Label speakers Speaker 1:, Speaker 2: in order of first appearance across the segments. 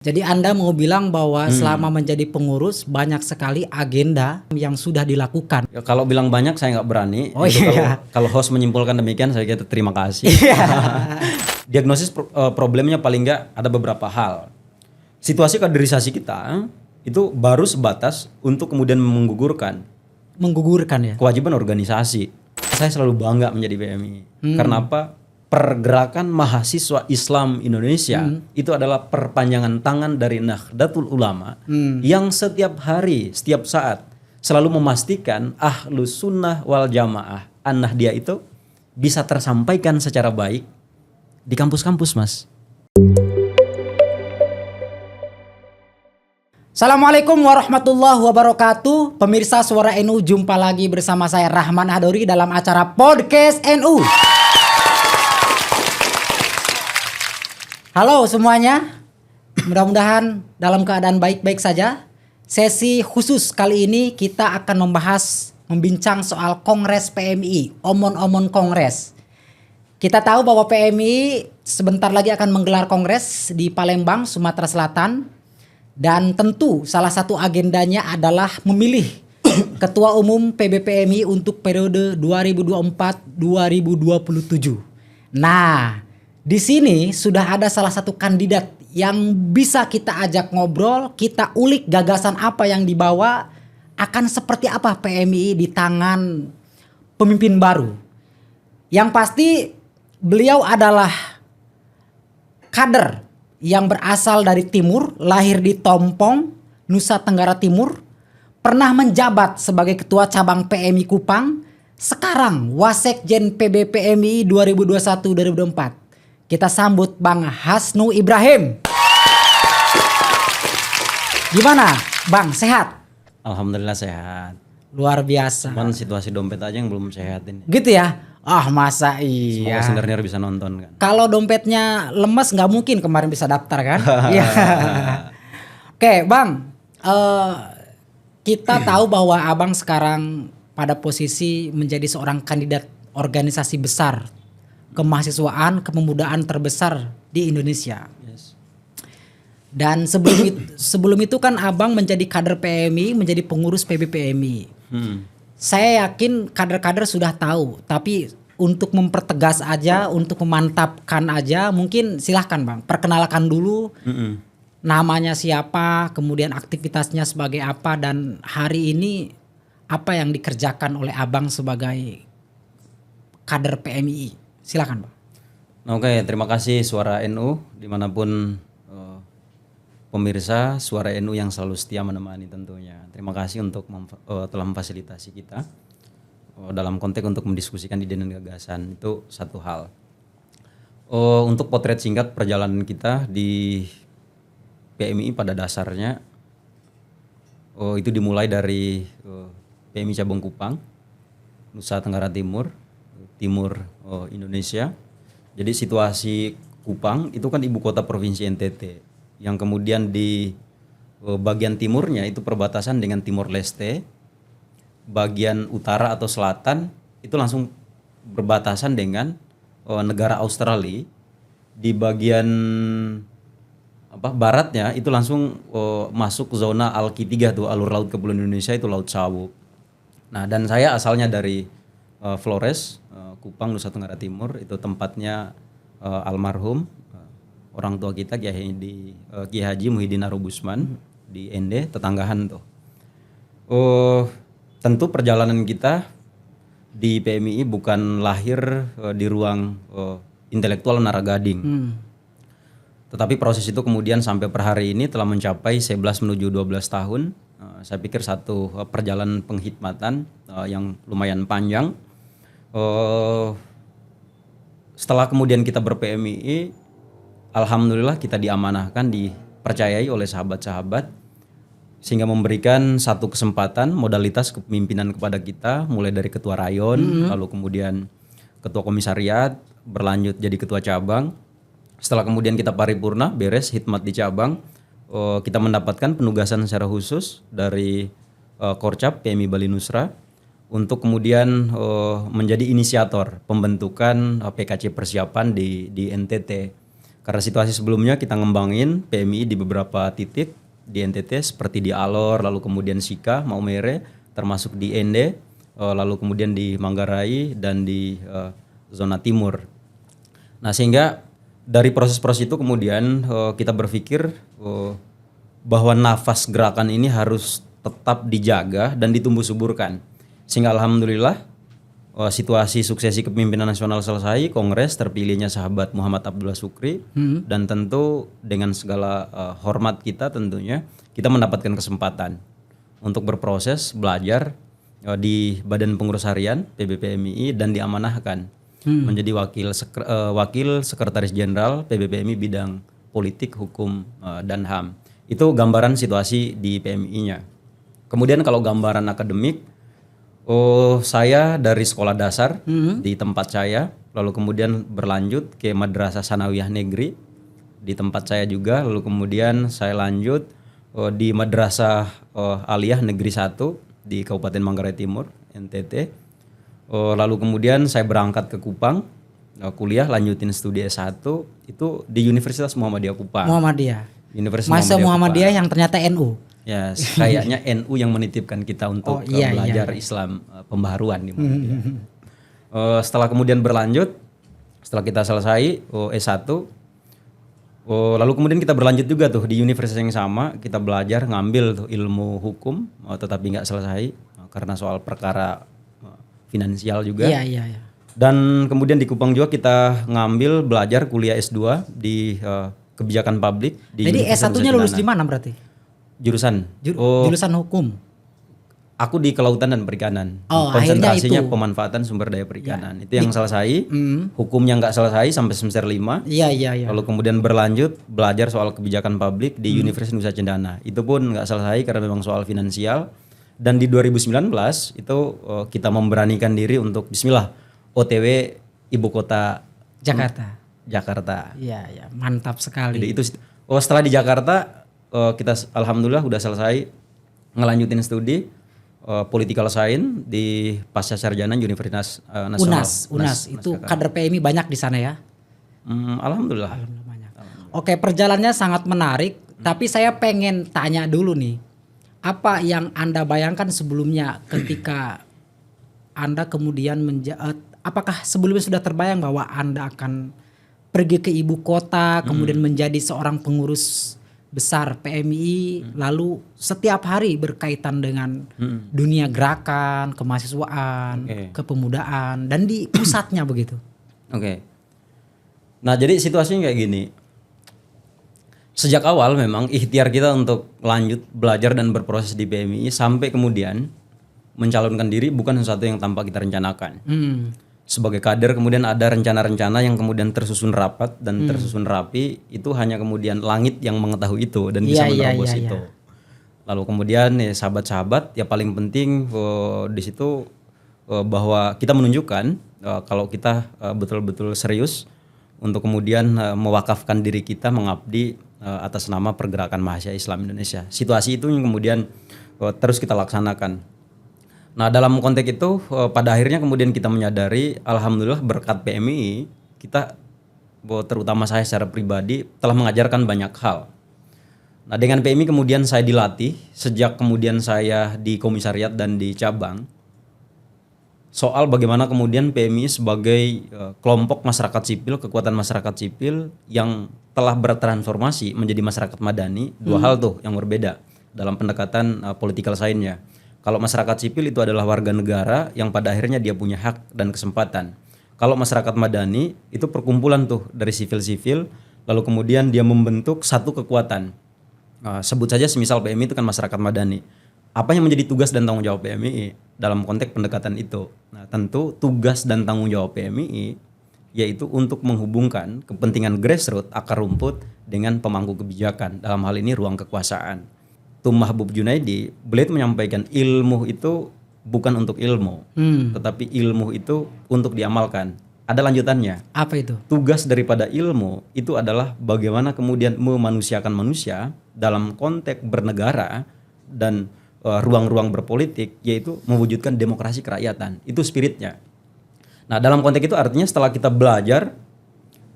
Speaker 1: Jadi Anda mau bilang bahwa
Speaker 2: Hmm.
Speaker 1: selama menjadi pengurus banyak sekali agenda yang sudah dilakukan.
Speaker 2: Ya, kalau bilang banyak saya nggak berani.
Speaker 1: Oh
Speaker 2: Itu
Speaker 1: iya.
Speaker 2: kalau host menyimpulkan demikian saya kira terima kasih.
Speaker 1: Iya.
Speaker 2: Diagnosis problemnya paling nggak ada beberapa hal. Situasi kaderisasi kita itu baru sebatas untuk kemudian menggugurkan
Speaker 1: Menggugurkan ya.
Speaker 2: kewajiban organisasi. Saya selalu bangga menjadi PMI. Karena apa? Pergerakan mahasiswa Islam Indonesia itu adalah perpanjangan tangan dari Nahdlatul Ulama yang setiap hari, setiap saat selalu memastikan Ahlus Sunnah wal Jamaah An-Nahdliyah itu bisa tersampaikan secara baik di kampus-kampus, Mas.
Speaker 1: Assalamualaikum warahmatullahi wabarakatuh. Pemirsa Suara NU, jumpa lagi bersama saya Rahman Hadori dalam acara Podcast NU. Halo semuanya, mudah-mudahan dalam keadaan baik-baik saja. Sesi khusus kali ini kita akan membincang soal Kongres PMI, omon-omon Kongres. Kita tahu bahwa PMI sebentar lagi akan menggelar Kongres di Palembang, Sumatera Selatan. Dan tentu salah satu agendanya adalah memilih Ketua Umum PBPMI untuk periode 2024-2027. Nah, di sini sudah ada salah satu kandidat yang bisa kita ajak ngobrol, kita ulik gagasan apa yang dibawa, akan seperti apa PMI di tangan pemimpin baru. Yang pasti beliau adalah kader yang berasal dari timur, lahir di Tompong, Nusa Tenggara Timur, pernah menjabat sebagai ketua cabang PMI Kupang, sekarang Wasekjen PBPMI 2021-2024. Kita sambut Bang Hasnu Ibrahim. Gimana, Bang? Sehat?
Speaker 2: Alhamdulillah sehat.
Speaker 1: Luar biasa.
Speaker 2: Cuman situasi dompet aja yang belum sehat ini.
Speaker 1: Gitu ya? Ah, masa iya.
Speaker 2: Semoga senior bisa nonton kan.
Speaker 1: Kalau dompetnya lemes nggak mungkin kemarin bisa daftar kan? Iya. Oke, Bang. Kita tahu bahwa Abang sekarang pada posisi menjadi seorang kandidat organisasi besar kemahasiswaan, kepemudaan terbesar di Indonesia.
Speaker 2: Yes.
Speaker 1: Dan sebelum itu kan Abang menjadi kader PMI, menjadi pengurus PBPMI. Saya yakin kader-kader sudah tahu, tapi untuk mempertegas aja, untuk memantapkan aja, mungkin silahkan Bang, perkenalkan dulu namanya siapa, kemudian aktivitasnya sebagai apa, dan hari ini apa yang dikerjakan oleh Abang sebagai kader PMI. Silakan Bang.
Speaker 2: Oke, terima kasih Suara NU dimanapun pemirsa Suara NU yang selalu setia menemani tentunya. Terima kasih untuk telah memfasilitasi kita dalam konteks untuk mendiskusikan ide dan gagasan, itu satu hal. Untuk potret singkat perjalanan kita di PMI pada dasarnya itu dimulai dari PMI Cabang Kupang, Nusa Tenggara Timur Indonesia. Jadi situasi Kupang itu kan ibu kota provinsi NTT, yang kemudian di bagian timurnya itu perbatasan dengan Timor Leste, bagian utara atau selatan itu langsung berbatasan dengan negara Australia, di bagian baratnya itu langsung masuk zona Alki 3 tuh, alur laut Kepulauan Indonesia itu Laut Sawu. Nah, dan saya asalnya dari Flores, Kupang, Nusa Tenggara Timur, itu tempatnya almarhum orang tua kita Kiai Haji Muhyiddin Arubusman di Ende, tetanggahan tuh. Tentu perjalanan kita di PMI bukan lahir di ruang intelektual Naragading. Tetapi proses itu kemudian sampai per hari ini telah mencapai 11 menuju 12 tahun. Saya pikir satu perjalanan penghikmatan yang lumayan panjang. Setelah kemudian kita ber-PMI, alhamdulillah kita diamanahkan, dipercayai oleh sahabat-sahabat, sehingga memberikan satu kesempatan modalitas kepemimpinan kepada kita, mulai dari ketua rayon, lalu kemudian ketua komisariat, berlanjut jadi ketua cabang. Setelah kemudian kita paripurna, beres hikmat di cabang, kita mendapatkan penugasan secara khusus dari Korcap PMI Bali Nusra untuk kemudian menjadi inisiator pembentukan PKC persiapan di NTT. Karena situasi sebelumnya kita ngembangin PMI di beberapa titik di NTT seperti di Alor, lalu kemudian Sika, Maumere, termasuk di Ende, lalu kemudian di Manggarai dan di zona timur. Nah, sehingga dari proses-proses itu kemudian kita berpikir bahwa nafas gerakan ini harus tetap dijaga dan ditumbuh suburkan. Sehingga alhamdulillah situasi suksesi kepemimpinan nasional selesai, Kongres terpilihnya sahabat Muhammad Abdullah Sukri, dan tentu dengan segala hormat kita tentunya kita mendapatkan kesempatan untuk berproses belajar di Badan Pengurus Harian PBPMI dan diamanahkan menjadi wakil sekretaris jenderal PBPMI bidang politik, hukum dan HAM. Itu gambaran situasi di PMI-nya. Kemudian kalau gambaran akademik, saya dari sekolah dasar di tempat saya, lalu kemudian berlanjut ke Madrasah Sanawiyah Negeri di tempat saya juga, lalu kemudian saya lanjut di Madrasah Aliyah Negeri 1 di Kabupaten Manggarai Timur, NTT. Lalu kemudian saya berangkat ke Kupang, kuliah lanjutin studi S1 itu di Universitas Muhammadiyah Kupang.
Speaker 1: Masa Muhammadiyah yang ternyata NU.
Speaker 2: Ya, kayaknya NU yang menitipkan kita untuk belajar Islam pembaharuan di Muhammadiyah. Setelah kemudian berlanjut, setelah kita selesai S1, lalu kemudian kita berlanjut juga tuh di universitas yang sama, kita belajar ngambil tuh ilmu hukum, tetapi nggak selesai karena soal perkara finansial juga.
Speaker 1: Iya.
Speaker 2: Dan kemudian di Kupang juga kita ngambil belajar kuliah S2 di kebijakan publik di
Speaker 1: Jadi S1-nya lulus di mana berarti?
Speaker 2: Jurusan
Speaker 1: jurusan hukum.
Speaker 2: Aku di kelautan dan perikanan. Konsentrasinya pemanfaatan sumber daya perikanan. Itu yang selesai. Hukumnya nggak selesai sampai semester 5.
Speaker 1: Iya.
Speaker 2: Lalu kemudian berlanjut belajar soal kebijakan publik di Universitas Nusa Cendana. Itu pun nggak selesai karena memang soal finansial. Dan di 2019 itu kita memberanikan diri untuk bismillah OTW ibu kota Jakarta.
Speaker 1: Iya, mantap sekali.
Speaker 2: Jadi itu setelah di Jakarta kita alhamdulillah udah selesai ngelanjutin studi political science di Pasca Sarjana Universitas Nasional.
Speaker 1: UNAS itu kader PMI banyak di sana ya?
Speaker 2: Alhamdulillah
Speaker 1: banyak. Oke, perjalanannya sangat menarik, tapi saya pengen tanya dulu nih. Apa yang Anda bayangkan sebelumnya ketika Anda kemudian apakah sebelumnya sudah terbayang bahwa Anda akan pergi ke ibu kota, kemudian menjadi seorang pengurus besar PMI, lalu setiap hari berkaitan dengan dunia gerakan, kemahasiswaan, kepemudaan, dan di pusatnya begitu?
Speaker 2: Nah, jadi situasinya kayak gini. Sejak awal memang ikhtiar kita untuk lanjut belajar dan berproses di PMI sampai kemudian mencalonkan diri bukan sesuatu yang tanpa kita rencanakan. Sebagai kader kemudian ada rencana-rencana yang kemudian tersusun rapat dan tersusun rapi, itu hanya kemudian langit yang mengetahui itu dan bisa menerobos itu. Lalu kemudian sahabat-sahabat ya paling penting di situ bahwa kita menunjukkan kalau kita betul-betul serius untuk kemudian mewakafkan diri kita mengabdi atas nama Pergerakan Mahasiswa Islam Indonesia. Situasi itu yang kemudian terus kita laksanakan. Nah, dalam konteks itu pada akhirnya kemudian kita menyadari alhamdulillah berkat PMI kita terutama saya secara pribadi telah mengajarkan banyak hal. Nah, dengan PMI kemudian saya dilatih sejak kemudian saya di komisariat dan di cabang soal bagaimana kemudian PMI sebagai kelompok masyarakat sipil, kekuatan masyarakat sipil yang telah bertransformasi menjadi masyarakat madani. Dua hal tuh yang berbeda dalam pendekatan political science-nya. Kalau masyarakat sipil itu adalah warga negara yang pada akhirnya dia punya hak dan kesempatan. Kalau masyarakat madani itu perkumpulan tuh dari sipil-sipil, lalu kemudian dia membentuk satu kekuatan. Sebut saja semisal PMI itu kan masyarakat madani. Apa yang menjadi tugas dan tanggung jawab PMI dalam konteks pendekatan itu? Nah, tentu tugas dan tanggung jawab PMI yaitu untuk menghubungkan kepentingan grassroots akar rumput dengan pemangku kebijakan. Dalam hal ini ruang kekuasaan. Tum Mahbub Junaidi, beliau menyampaikan ilmu itu bukan untuk ilmu, tetapi ilmu itu untuk diamalkan. Ada lanjutannya.
Speaker 1: Apa itu?
Speaker 2: Tugas daripada ilmu itu adalah bagaimana kemudian memanusiakan manusia dalam konteks bernegara dan ruang-ruang berpolitik, yaitu mewujudkan demokrasi kerakyatan. Itu spiritnya. Nah, dalam konteks itu artinya setelah kita belajar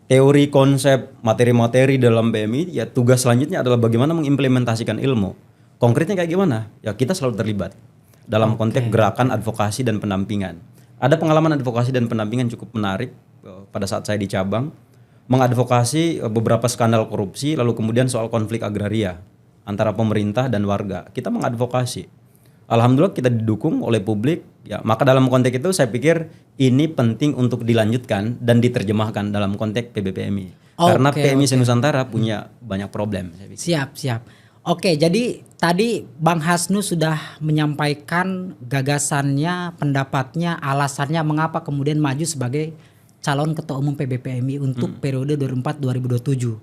Speaker 2: teori, konsep, materi-materi dalam PMI, ya tugas selanjutnya adalah bagaimana mengimplementasikan ilmu. Konkretnya kayak gimana? Ya kita selalu terlibat dalam konteks gerakan advokasi dan pendampingan. Ada pengalaman advokasi dan pendampingan cukup menarik pada saat saya di cabang, mengadvokasi beberapa skandal korupsi, lalu kemudian soal konflik agraria antara pemerintah dan warga. Kita mengadvokasi. Alhamdulillah kita didukung oleh publik. Ya, maka dalam konteks itu saya pikir ini penting untuk dilanjutkan dan diterjemahkan dalam konteks PBPMI. Karena PMI Nusantara punya banyak problem. Saya pikir.
Speaker 1: Siap. Oke, jadi tadi Bang Hasnu sudah menyampaikan gagasannya, pendapatnya, alasannya mengapa kemudian maju sebagai calon ketua umum PBPMI untuk periode 2024-2027.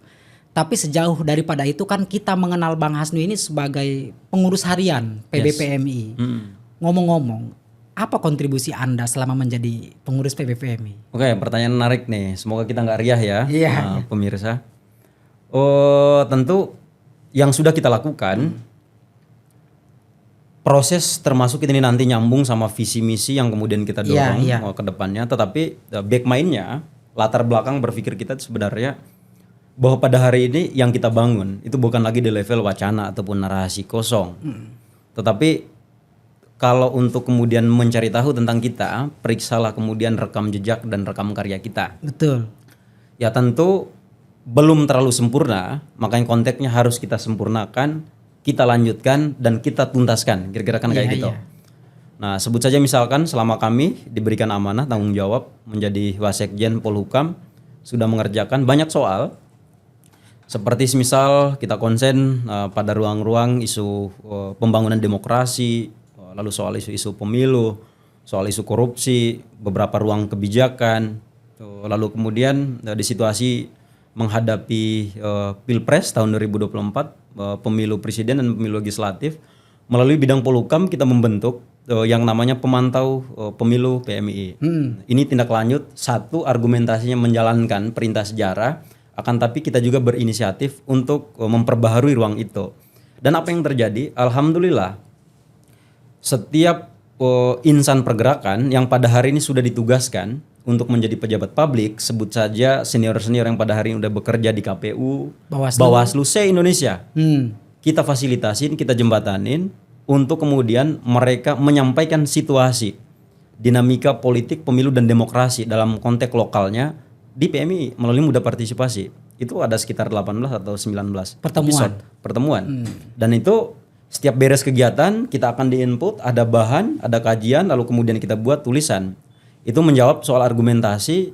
Speaker 1: Tapi sejauh daripada itu kan kita mengenal Bang Hasnu ini sebagai pengurus harian PBPMI. Ngomong-ngomong, apa kontribusi Anda selama menjadi pengurus PBPMI?
Speaker 2: Oke, pertanyaan menarik nih. Semoga kita nggak riah ya, pemirsa. Tentu yang sudah kita lakukan, proses termasuk ini nanti nyambung sama visi misi yang kemudian kita dorong ke depannya. Tetapi back mind-nya, latar belakang berpikir kita sebenarnya bahwa pada hari ini yang kita bangun itu bukan lagi di level wacana ataupun narasi kosong. Tetapi kalau untuk kemudian mencari tahu tentang kita, periksalah kemudian rekam jejak dan rekam karya kita.
Speaker 1: Betul.
Speaker 2: Ya tentu belum terlalu sempurna, makanya konteksnya harus kita sempurnakan, kita lanjutkan dan kita tuntaskan. Kira-kira kan kayak gitu. Nah, sebut saja misalkan selama kami diberikan amanah tanggung jawab menjadi Wasekjen Polhukam, sudah mengerjakan banyak soal. Seperti misal kita konsen pada ruang-ruang isu pembangunan demokrasi, lalu soal isu-isu pemilu, soal isu korupsi, beberapa ruang kebijakan, lalu kemudian di situasi menghadapi Pilpres tahun 2024, pemilu presiden dan pemilu legislatif, melalui bidang Polhukam kita membentuk yang namanya pemantau pemilu PMI. Ini tindak lanjut satu, argumentasinya menjalankan perintah sejarah, akan tapi kita juga berinisiatif untuk memperbaharui ruang itu. Dan apa yang terjadi? Alhamdulillah setiap insan pergerakan yang pada hari ini sudah ditugaskan untuk menjadi pejabat publik, sebut saja senior-senior yang pada hari ini udah bekerja di KPU, Bawaslu se-Indonesia. Kita fasilitasin, kita jembatanin untuk kemudian mereka menyampaikan situasi dinamika politik pemilu dan demokrasi dalam konteks lokalnya di PMI melalui muda partisipasi. Itu ada sekitar 18 atau 19 pertemuan. Dan itu setiap beres kegiatan kita akan di-input, ada bahan, ada kajian, lalu kemudian kita buat tulisan. Itu menjawab soal argumentasi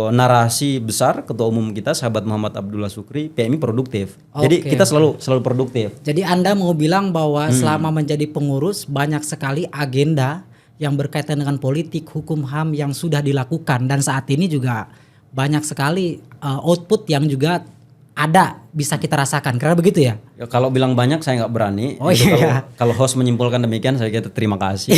Speaker 2: narasi besar ketua umum kita sahabat Muhammad Abdullah Sukri, PMI produktif. Jadi kita selalu produktif.
Speaker 1: Jadi Anda mau bilang bahwa selama menjadi pengurus banyak sekali agenda yang berkaitan dengan politik, hukum HAM yang sudah dilakukan, dan saat ini juga banyak sekali output yang juga ada bisa kita rasakan. Karena begitu ya?
Speaker 2: Ya kalau bilang banyak saya nggak berani. Kalau host menyimpulkan demikian saya kira terima kasih.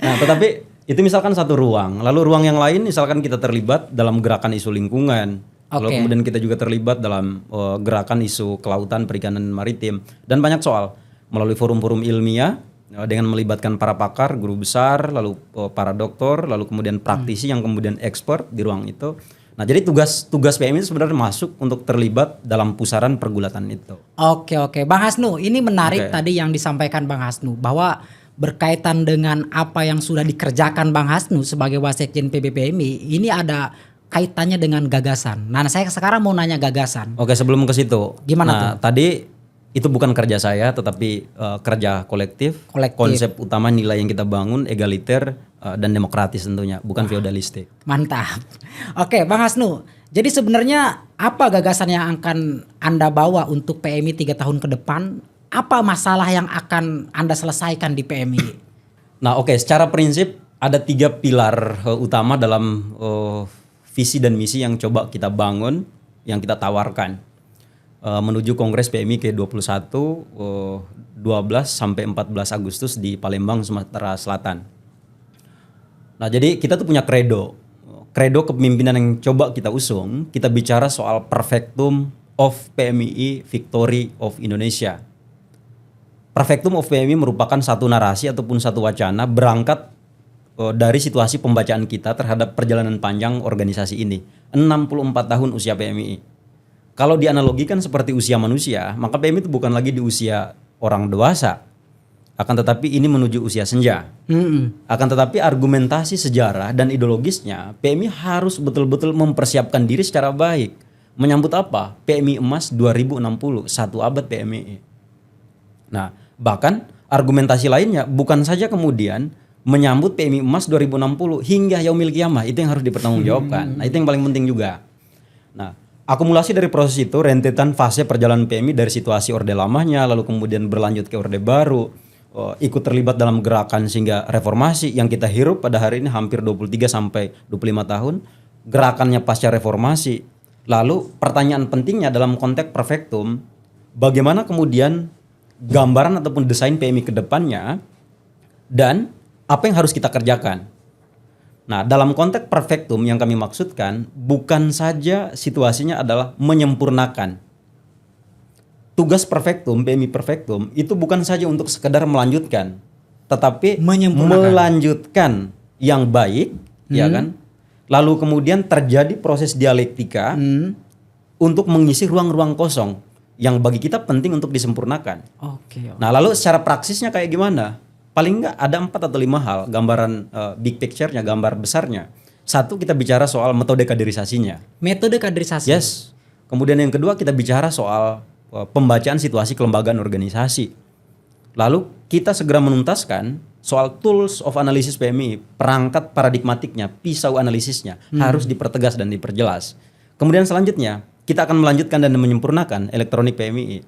Speaker 2: Nah, tetapi itu misalkan satu ruang. Lalu ruang yang lain misalkan kita terlibat dalam gerakan isu lingkungan. Lalu kemudian kita juga terlibat dalam gerakan isu kelautan, perikanan, maritim, dan banyak soal melalui forum-forum ilmiah dengan melibatkan para pakar, guru besar, lalu para doktor, lalu kemudian praktisi yang kemudian expert di ruang itu. Nah, jadi tugas PMI itu sebenarnya masuk untuk terlibat dalam pusaran pergulatan itu. Oke.
Speaker 1: Bang Hasnu, ini menarik tadi yang disampaikan Bang Hasnu bahwa berkaitan dengan apa yang sudah dikerjakan Bang Hasnu sebagai Wasekjen PBPMI, ini ada kaitannya dengan gagasan. Nah, saya sekarang mau nanya gagasan.
Speaker 2: Oke, sebelum ke situ.
Speaker 1: Gimana tuh?
Speaker 2: Tadi itu bukan kerja saya, tetapi kerja kolektif. Konsep utama nilai yang kita bangun egaliter dan demokratis tentunya, bukan feodalistik.
Speaker 1: Mantap. Oke, Bang Hasnu. Jadi sebenarnya apa gagasan yang akan Anda bawa untuk PMI 3 tahun ke depan? Apa masalah yang akan Anda selesaikan di PMI?
Speaker 2: Nah, secara prinsip ada 3 pilar utama dalam visi dan misi yang coba kita bangun, yang kita tawarkan menuju Kongres PMI ke-21 12 sampai 14 Agustus di Palembang, Sumatera Selatan. Nah, jadi kita tuh punya kredo kepemimpinan yang coba kita usung. Kita bicara soal perfectum of PMI, victory of Indonesia. Perfectum of PMI merupakan satu narasi ataupun satu wacana berangkat dari situasi pembacaan kita terhadap perjalanan panjang organisasi ini. 64 tahun usia PMII. Kalau dianalogikan seperti usia manusia, maka PMI itu bukan lagi di usia orang dewasa. Akan tetapi ini menuju usia senja. Akan tetapi argumentasi sejarah dan ideologisnya, PMI harus betul-betul mempersiapkan diri secara baik. Menyambut apa? PMI emas 2060, 1 abad PMI. Nah, bahkan argumentasi lainnya bukan saja kemudian menyambut PMI emas 2060 hingga yaumil qiyamah, itu yang harus dipertanggungjawabkan. Nah, itu yang paling penting juga. Nah, akumulasi dari proses itu, rentetan fase perjalanan PMI dari situasi orde lamanya, lalu kemudian berlanjut ke orde baru, ikut terlibat dalam gerakan sehingga reformasi yang kita hirup pada hari ini hampir 23 sampai 25 tahun, gerakannya pasca reformasi. Lalu pertanyaan pentingnya dalam konteks perfektum, bagaimana kemudian gambaran ataupun desain PMI ke depannya dan apa yang harus kita kerjakan. Nah, dalam konteks perfektum yang kami maksudkan bukan saja situasinya adalah menyempurnakan. Tugas perfektum, PMI perfektum itu bukan saja untuk sekedar melanjutkan, tetapi melanjutkan yang baik, ya kan? Lalu kemudian terjadi proses dialektika untuk mengisi ruang-ruang kosong yang bagi kita penting untuk disempurnakan. Nah, lalu secara praksisnya kayak gimana? Paling nggak ada 4 atau 5 hal, gambaran big picture-nya, gambar besarnya. Satu, kita bicara soal metode kaderisasinya.
Speaker 1: Metode kaderisasi.
Speaker 2: Yes. Kemudian yang kedua, kita bicara soal pembacaan situasi kelembagaan organisasi. Lalu kita segera menuntaskan soal tools of analysis PMI, perangkat paradigmatiknya, pisau analisisnya harus dipertegas dan diperjelas. Kemudian selanjutnya kita akan melanjutkan dan menyempurnakan elektronik PMI.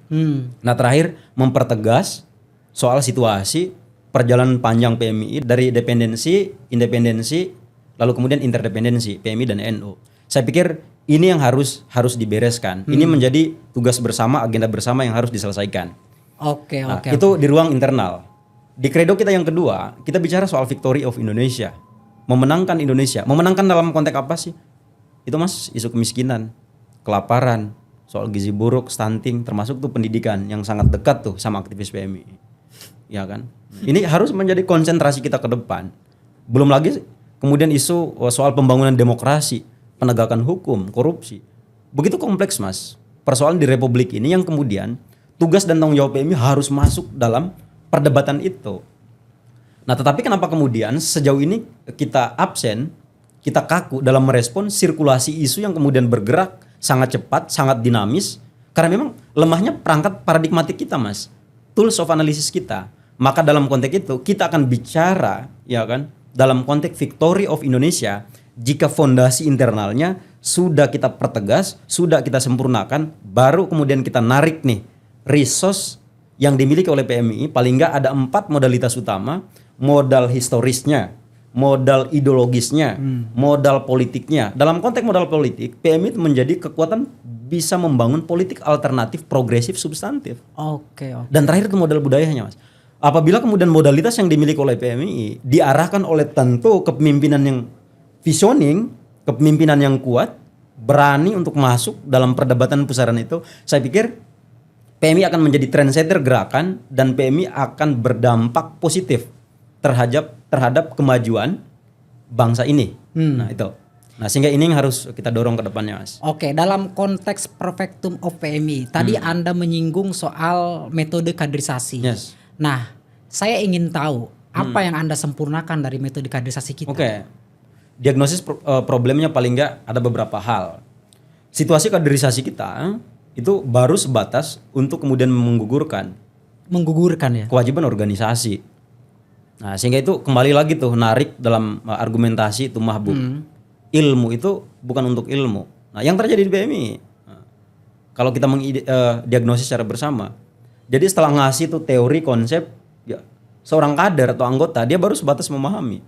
Speaker 2: Nah, terakhir mempertegas soal situasi perjalanan panjang PMI dari dependensi, independensi, lalu kemudian interdependensi PMI dan NU. Saya pikir ini yang harus dibereskan. Ini menjadi tugas bersama, agenda bersama yang harus diselesaikan. Itu di ruang internal. Di kredo kita yang kedua, kita bicara soal victory of Indonesia. Memenangkan Indonesia. Memenangkan dalam konteks apa sih? Itu Mas, isu kemiskinan, kelaparan, soal gizi buruk, stunting, termasuk tuh pendidikan yang sangat dekat tuh sama aktivis PMI. Ya kan? Ini harus menjadi konsentrasi kita ke depan. Belum lagi kemudian isu soal pembangunan demokrasi, penegakan hukum, korupsi. Begitu kompleks Mas. Persoalan di Republik ini yang kemudian tugas dan tanggung jawab PMI harus masuk dalam perdebatan itu. Nah, tetapi kenapa kemudian sejauh ini kita absen, kita kaku dalam merespon sirkulasi isu yang kemudian bergerak sangat cepat, sangat dinamis, karena memang lemahnya perangkat paradigmatik kita Mas, tools of analysis kita. Maka dalam konteks itu kita akan bicara, ya kan, dalam konteks victory of Indonesia, jika fondasi internalnya sudah kita pertegas, sudah kita sempurnakan, baru kemudian kita narik nih resource yang dimiliki oleh PMI. Paling nggak ada 4 modalitas utama, modal historisnya, modal ideologisnya, modal politiknya. Dalam konteks modal politik, PMI itu menjadi kekuatan bisa membangun politik alternatif, progresif, substantif. Dan terakhir ke modal budayanya Mas. Apabila kemudian modalitas yang dimiliki oleh PMI diarahkan oleh tentu kepemimpinan yang visioning, kepemimpinan yang kuat, berani untuk masuk dalam perdebatan pusaran itu, saya pikir PMI akan menjadi trendsetter gerakan dan PMI akan berdampak positif terhadap kemajuan bangsa ini. Nah, itu. Nah, sehingga ini yang harus kita dorong ke depannya, Mas.
Speaker 1: Dalam konteks perfectum of PMI, tadi Anda menyinggung soal metode kaderisasi.
Speaker 2: Yes.
Speaker 1: Nah, saya ingin tahu apa yang Anda sempurnakan dari metode kaderisasi kita.
Speaker 2: Diagnosis problemnya paling enggak ada beberapa hal. Situasi kaderisasi kita itu baru sebatas untuk kemudian menggugurkan ya kewajiban organisasi. Nah, sehingga itu kembali lagi tuh narik dalam argumentasi itu mahbub. Ilmu itu bukan untuk ilmu. Nah, yang terjadi di PMI, kalau kita diagnosis secara bersama, jadi setelah ngasih tuh teori konsep, ya, seorang kader atau anggota dia baru sebatas memahami.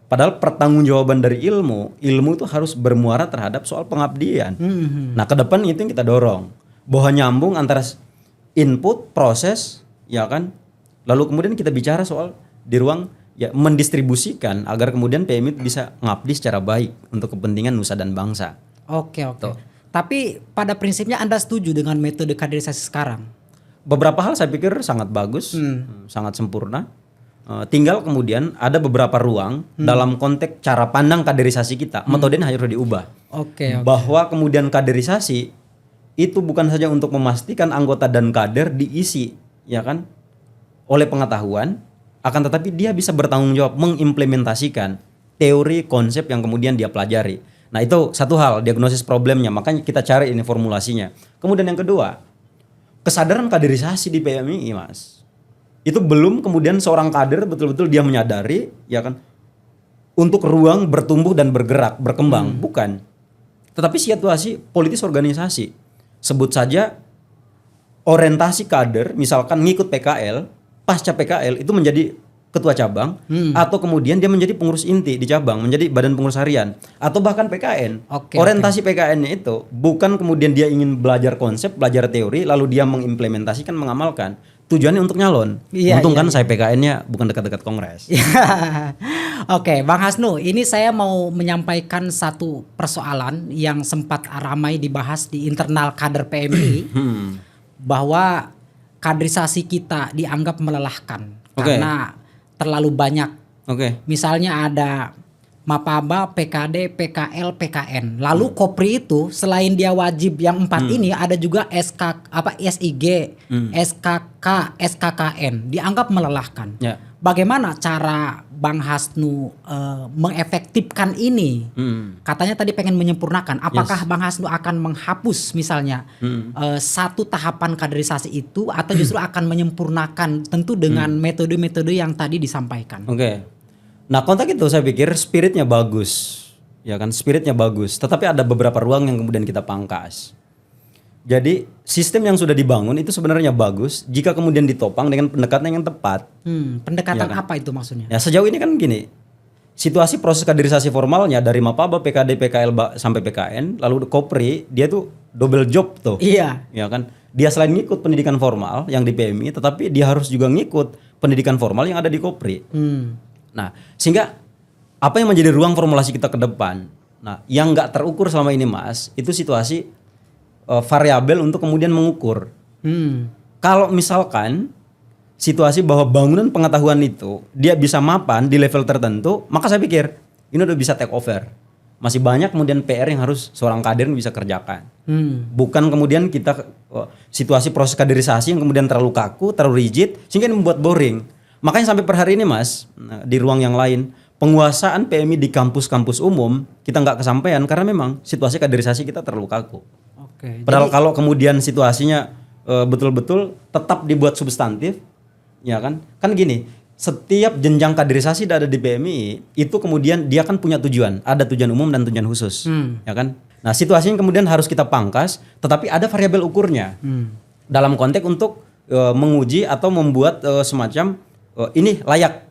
Speaker 2: Padahal pertanggungjawaban dari ilmu itu harus bermuara terhadap soal pengabdian. Nah, ke depan itu yang kita dorong, bahwa nyambung antara input, proses, ya kan. Lalu kemudian kita bicara soal di ruang ya mendistribusikan agar kemudian PMI bisa ngabdi secara baik untuk kepentingan nusa dan bangsa.
Speaker 1: Tapi pada prinsipnya Anda setuju dengan metode kaderisasi sekarang?
Speaker 2: Beberapa hal saya pikir sangat bagus, sangat sempurna. tinggal kemudian ada beberapa ruang dalam konteks cara pandang kaderisasi kita, metodenya harus diubah.
Speaker 1: Oke.
Speaker 2: Bahwa kemudian kaderisasi itu bukan saja untuk memastikan anggota dan kader diisi, ya kan, oleh pengetahuan, akan tetapi dia bisa bertanggung jawab mengimplementasikan teori konsep yang kemudian dia pelajari. Nah itu satu hal, diagnosis problemnya, makanya kita cari ini formulasinya. Kemudian yang kedua, kesadaran kaderisasi di PMI, Mas. Itu belum kemudian seorang kader betul-betul dia menyadari, ya kan, untuk ruang bertumbuh dan bergerak, berkembang, bukan. Tetapi situasi politis organisasi. Sebut saja orientasi kader, misalkan ngikut PKL, pasca PKL itu menjadi ketua cabang, atau kemudian dia menjadi pengurus inti di cabang, menjadi badan pengurus harian, atau bahkan PKN. Orientasi PKN-nya itu bukan kemudian dia ingin belajar konsep, belajar teori, lalu dia mengimplementasikan, mengamalkan. Tujuannya untuk nyalon. Untung kan saya PKN-nya bukan dekat-dekat Kongres.
Speaker 1: Oke, Bang Hasnu, ini saya mau menyampaikan satu persoalan yang sempat ramai dibahas di internal kader PMI, bahwa kaderisasi kita dianggap melelahkan karena terlalu banyak. Misalnya ada Mapaba, PKD, PKL, PKN. Lalu Kopri itu selain dia wajib yang 4 ini, ada juga SIG, SKK, SKKN. Dianggap melelahkan. Bagaimana cara Bang Hasnu mengefektifkan ini? Katanya tadi pengen menyempurnakan. Apakah Bang Hasnu akan menghapus misalnya satu tahapan kaderisasi itu, atau justru akan menyempurnakan tentu dengan metode-metode yang tadi disampaikan?
Speaker 2: Nah konteks itu saya pikir spiritnya bagus, ya kan, spiritnya bagus. Tetapi ada beberapa ruang yang kemudian kita pangkas. Jadi sistem yang sudah dibangun itu sebenarnya bagus jika kemudian ditopang dengan pendekatan yang tepat.
Speaker 1: Pendekatan ya kan? Apa itu maksudnya?
Speaker 2: Ya sejauh ini kan gini, situasi proses kaderisasi formalnya dari Mapaba, PKD, PKL sampai PKN, lalu Kopri dia tuh double job tuh.
Speaker 1: Iya.
Speaker 2: Ya kan, dia selain ngikut pendidikan formal yang di PMI, tetapi dia harus juga ngikut pendidikan formal yang ada di Kopri. Nah, sehingga apa yang menjadi ruang formulasi kita ke depan? Nah, yang nggak terukur selama ini, Mas, itu situasi variabel untuk kemudian mengukur. Kalau misalkan situasi bahwa bangunan pengetahuan itu dia bisa mapan di level tertentu, maka saya pikir ini udah bisa take over. Masih banyak kemudian PR yang harus seorang kader bisa kerjakan. Bukan kemudian kita situasi proses kaderisasi yang kemudian terlalu kaku, terlalu rigid, sehingga ini membuat boring. Makanya sampai per hari ini, Mas, di ruang yang lain, penguasaan PMI di kampus-kampus umum kita nggak kesampaian karena memang situasi kaderisasi kita terlalu kaku. Padahal kalau kemudian situasinya betul-betul tetap dibuat substantif, ya kan gini, setiap jenjang kaderisasi ada di PMI itu kemudian dia kan punya tujuan, ada tujuan umum dan tujuan khusus, ya kan. Nah situasinya kemudian harus kita pangkas, tetapi ada variabel ukurnya dalam konteks untuk menguji atau membuat semacam ini layak,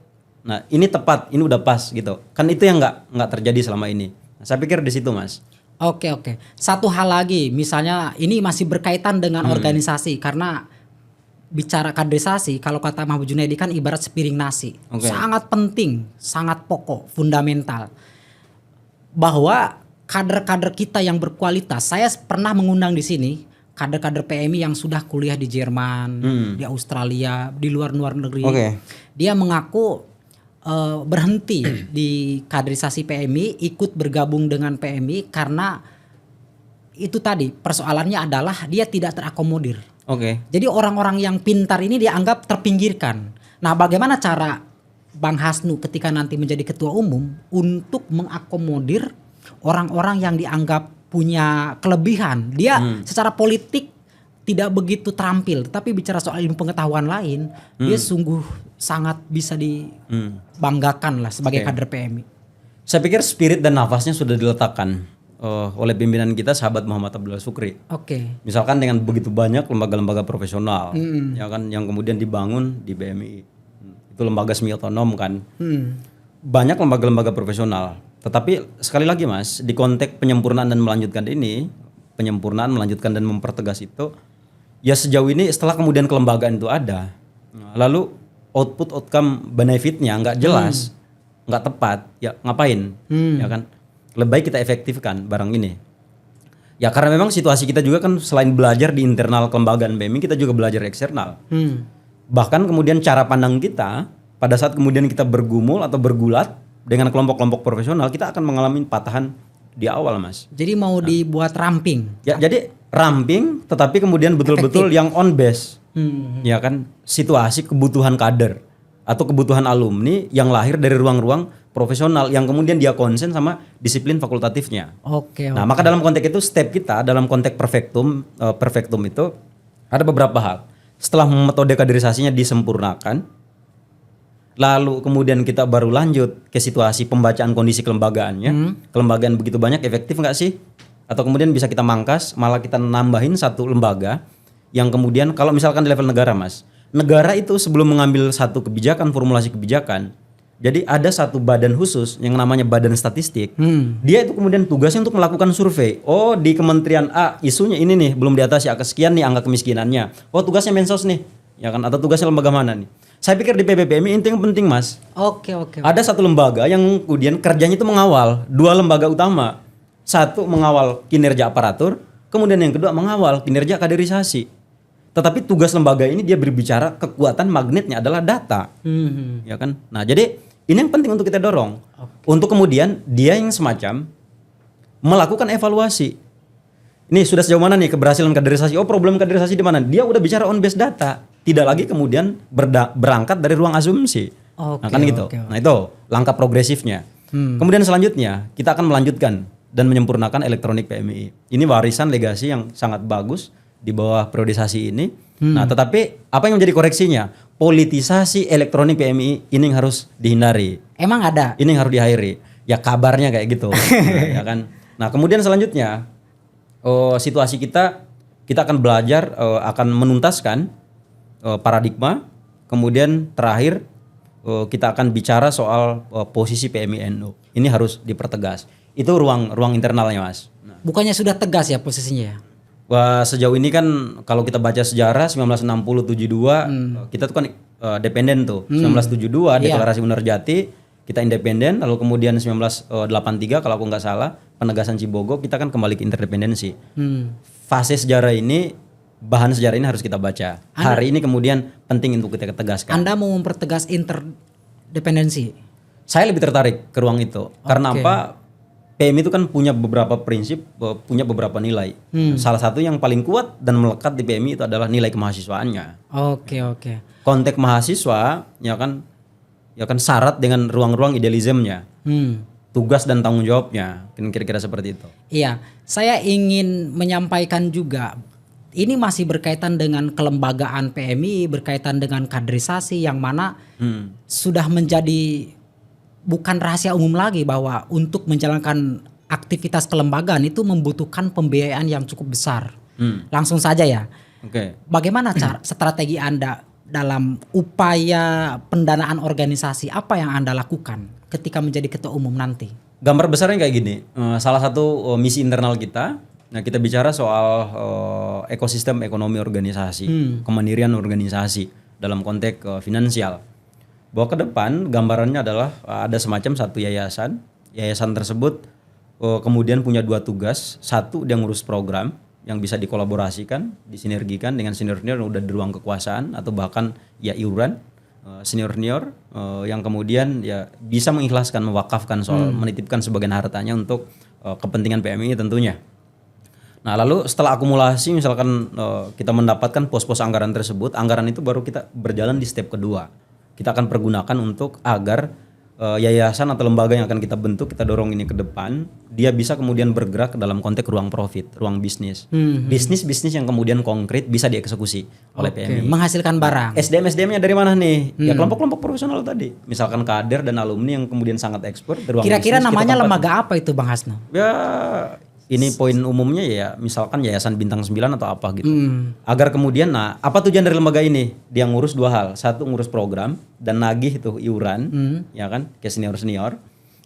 Speaker 2: nah ini tepat, ini udah pas gitu. Kan itu yang nggak terjadi selama ini. Nah, saya pikir di situ, Mas.
Speaker 1: Oke. Satu hal lagi, misalnya ini masih berkaitan dengan organisasi, karena bicara kaderisasi, kalau kata Mahfud Junaidi kan ibarat sepiring nasi, sangat penting, sangat pokok, fundamental. Bahwa kader-kader kita yang berkualitas, saya pernah mengundang di sini kader-kader PMI yang sudah kuliah di Jerman, di Australia, di luar negeri. Dia mengaku berhenti di kaderisasi PMI, ikut bergabung dengan PMI karena itu tadi persoalannya adalah dia tidak terakomodir. Jadi orang-orang yang pintar ini dianggap terpinggirkan. Nah, bagaimana cara Bang Hasnu ketika nanti menjadi ketua umum untuk mengakomodir orang-orang yang dianggap punya kelebihan, dia secara politik tidak begitu terampil, tetapi bicara soal ilmu pengetahuan lain, dia sungguh sangat bisa dibanggakan lah sebagai kader PMI.
Speaker 2: Saya pikir spirit dan nafasnya sudah diletakkan oleh pimpinan kita, sahabat Muhammad Abdullah Sukri. Misalkan dengan begitu banyak lembaga-lembaga profesional, ya kan, yang kemudian dibangun di BMI, itu lembaga semi otonom kan, banyak lembaga-lembaga profesional. Tetapi sekali lagi, Mas, di konteks penyempurnaan dan melanjutkan ini, penyempurnaan, melanjutkan dan mempertegas itu, ya sejauh ini setelah kemudian kelembagaan itu ada, lalu output outcome benefitnya nggak jelas, nggak tepat, ya ngapain, ya kan? Lebih baik kita efektifkan barang ini. Ya karena memang situasi kita juga kan selain belajar di internal kelembagaan BMI, kita juga belajar eksternal. Bahkan kemudian cara pandang kita pada saat kemudian kita bergumul atau bergulat dengan kelompok-kelompok profesional, kita akan mengalami patahan di awal, Mas.
Speaker 1: Jadi mau dibuat ramping.
Speaker 2: Ya, jadi ramping tetapi kemudian betul-betul yang on base. Ya kan, situasi kebutuhan kader atau kebutuhan alumni yang lahir dari ruang-ruang profesional yang kemudian dia konsen sama disiplin fakultatifnya.
Speaker 1: Oke.
Speaker 2: Nah, maka dalam konteks itu step kita dalam konteks perfektum itu ada beberapa hal. Setelah metode kaderisasinya disempurnakan, lalu kemudian kita baru lanjut ke situasi pembacaan kondisi kelembagaannya. Kelembagaan begitu banyak, efektif nggak sih? Atau kemudian bisa kita mangkas, malah kita nambahin satu lembaga yang kemudian kalau misalkan di level negara, Mas, negara itu sebelum mengambil satu kebijakan, formulasi kebijakan, jadi ada satu badan khusus yang namanya Badan Statistik. Dia itu kemudian tugasnya untuk melakukan survei. Oh, di Kementerian A isunya ini nih belum diatasi, angka sekian nih angka kemiskinannya. Oh, tugasnya Mensos nih, ya kan? Atau tugasnya lembaga mana nih? Saya pikir di PBPMI itu yang penting, Mas.
Speaker 1: Oke.
Speaker 2: Ada satu lembaga yang kemudian kerjanya itu mengawal, dua lembaga utama. Satu mengawal kinerja aparatur, kemudian yang kedua mengawal kinerja kaderisasi. Tetapi tugas lembaga ini dia berbicara kekuatan magnetnya adalah data. Ya kan? Nah, jadi ini yang penting untuk kita dorong. Untuk kemudian dia yang semacam melakukan evaluasi. Ini sudah sejauh mana nih keberhasilan kaderisasi? Oh, problem kaderisasi di mana? Dia udah bicara on base data. Tidak lagi kemudian berangkat dari ruang asumsi. Nah, kan gitu. Nah, itu langkah progresifnya. Kemudian selanjutnya kita akan melanjutkan dan menyempurnakan elektronik PMI. Ini warisan legasi yang sangat bagus di bawah priorisasi ini. Nah, tetapi apa yang menjadi koreksinya? Politisasi elektronik PMI ini yang harus dihindari.
Speaker 1: Emang ada?
Speaker 2: Ini yang harus diakhiri. Ya kabarnya kayak gitu. Ya kan. Nah, kemudian selanjutnya situasi kita akan belajar akan menuntaskan paradigma. Kemudian terakhir kita akan bicara soal posisi PMI NU. Ini harus dipertegas. Itu ruang internalnya, Mas.
Speaker 1: Bukannya sudah tegas ya posisinya ya?
Speaker 2: Wah, sejauh ini kan kalau kita baca sejarah 1960-72 kita tuh kan dependen tuh. 1972 Deklarasi Unerjati kita independen, lalu kemudian 1983 kalau aku nggak salah penegasan Cibogo kita kan kembali ke interdependensi. Fase sejarah ini, bahan sejarah ini harus kita baca. Hari ini kemudian penting untuk kita tegaskan.
Speaker 1: Anda mau mempertegas interdependensi?
Speaker 2: Saya lebih tertarik ke ruang itu. Karena apa? PMI itu kan punya beberapa prinsip, punya beberapa nilai. Salah satu yang paling kuat dan melekat di PMI itu adalah nilai kemahasiswaannya.
Speaker 1: Oke.
Speaker 2: Konteks mahasiswa ya kan syarat dengan ruang-ruang idealismenya. Tugas dan tanggung jawabnya, kira-kira seperti itu.
Speaker 1: Iya, saya ingin menyampaikan juga ini masih berkaitan dengan kelembagaan PMI, berkaitan dengan kaderisasi yang mana sudah menjadi bukan rahasia umum lagi bahwa untuk menjalankan aktivitas kelembagaan itu membutuhkan pembiayaan yang cukup besar. Langsung saja ya. Bagaimana strategi Anda dalam upaya pendanaan organisasi? Apa yang Anda lakukan ketika menjadi ketua umum nanti?
Speaker 2: Gambar besarnya kayak gini. Salah satu misi internal kita, nah kita bicara soal ekosistem ekonomi organisasi, kemandirian organisasi dalam konteks finansial. Bahwa ke depan gambarannya adalah ada semacam satu yayasan. Yayasan tersebut kemudian punya dua tugas. Satu, dia ngurus program yang bisa dikolaborasikan, disinergikan dengan senior-senior yang udah di ruang kekuasaan atau bahkan ya iuran senior-senior yang kemudian ya bisa mengikhlaskan, mewakafkan soal menitipkan sebagian hartanya untuk kepentingan PMI tentunya. Nah, lalu setelah akumulasi misalkan kita mendapatkan pos-pos anggaran tersebut, anggaran itu baru kita berjalan di step kedua. Kita akan pergunakan untuk agar yayasan atau lembaga yang akan kita bentuk, kita dorong ini ke depan, dia bisa kemudian bergerak ke dalam konteks ruang profit, ruang bisnis. Bisnis yang kemudian konkret bisa dieksekusi oleh PMI.
Speaker 1: Menghasilkan barang.
Speaker 2: SDM-nya dari mana nih? Ya kelompok-kelompok profesional tadi. Misalkan kader dan alumni yang kemudian sangat ekspor.
Speaker 1: Kira-kira namanya lembaga apa itu Bang Hasno?
Speaker 2: Ya ini poin umumnya ya misalkan Yayasan Bintang 9 atau apa gitu. Agar kemudian apa tujuan dari lembaga ini? Dia ngurus dua hal. Satu ngurus program dan nagih itu iuran ya kan ke senior-senior.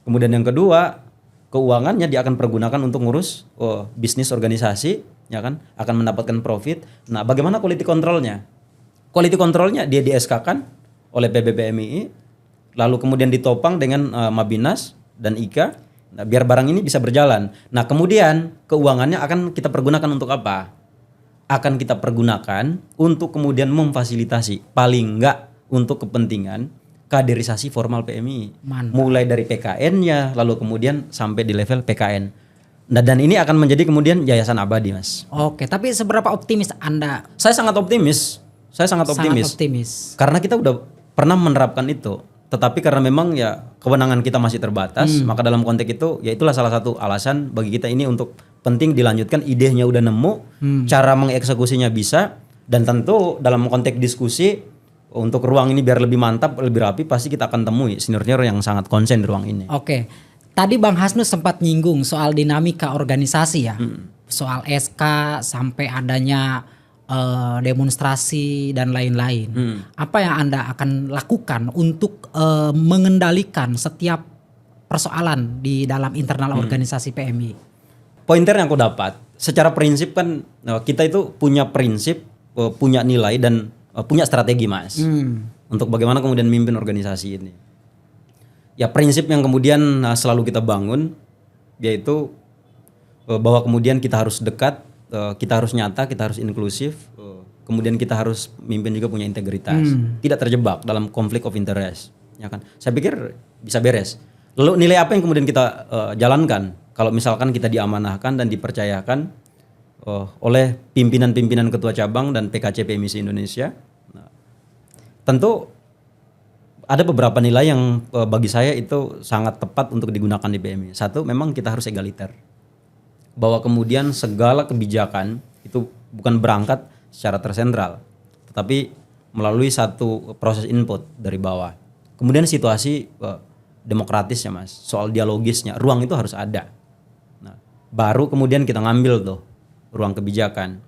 Speaker 2: Kemudian yang kedua keuangannya dia akan pergunakan untuk ngurus bisnis organisasi ya kan, akan mendapatkan profit. Nah, bagaimana quality controlnya? Quality controlnya dia di-SK-kan oleh PBPMI lalu kemudian ditopang dengan Mabinas dan IKA. Nah, biar barang ini bisa berjalan. Nah, kemudian keuangannya akan kita pergunakan untuk apa? Akan kita pergunakan untuk kemudian memfasilitasi, paling enggak untuk kepentingan kaderisasi formal PMI.
Speaker 1: Mantap.
Speaker 2: Mulai dari PKN-nya, lalu kemudian sampai di level PKN. Nah, dan ini akan menjadi kemudian yayasan abadi, Mas.
Speaker 1: Oke, tapi seberapa optimis Anda?
Speaker 2: Saya sangat optimis.
Speaker 1: Sangat optimis.
Speaker 2: Karena kita udah pernah menerapkan itu. Tetapi karena memang ya kewenangan kita masih terbatas, maka dalam konteks itu ya itulah salah satu alasan bagi kita ini untuk penting dilanjutkan, idenya udah nemu, cara mengeksekusinya bisa, dan tentu dalam konteks diskusi untuk ruang ini biar lebih mantap, lebih rapi, pasti kita akan temui senior-senior yang sangat konsen di ruang ini.
Speaker 1: Oke. Tadi Bang Hasnus sempat nyinggung soal dinamika organisasi ya. Soal SK sampai adanya demonstrasi dan lain-lain. Apa yang Anda akan lakukan untuk mengendalikan setiap persoalan di dalam internal organisasi PMI?
Speaker 2: Pointer yang aku dapat, secara prinsip kan kita itu punya prinsip, punya nilai dan punya strategi, Mas. Untuk bagaimana kemudian memimpin organisasi ini. Ya prinsip yang kemudian selalu kita bangun yaitu bahwa kemudian kita harus dekat, kita harus nyata, kita harus inklusif, kemudian kita harus mimpin juga punya integritas, tidak terjebak dalam konflik of interest, ya kan? Saya pikir bisa beres. Lalu nilai apa yang kemudian kita jalankan kalau misalkan kita diamanahkan dan dipercayakan oleh pimpinan-pimpinan ketua cabang dan PKC PMI Indonesia? Nah, tentu ada beberapa nilai yang bagi saya itu sangat tepat untuk digunakan di PMI. Satu, memang kita harus egaliter. Bahwa kemudian segala kebijakan itu bukan berangkat secara tersentral, tetapi melalui satu proses input dari bawah. Kemudian situasi demokratis ya, Mas, soal dialogisnya, ruang itu harus ada. Nah, baru kemudian kita ngambil tuh ruang kebijakan.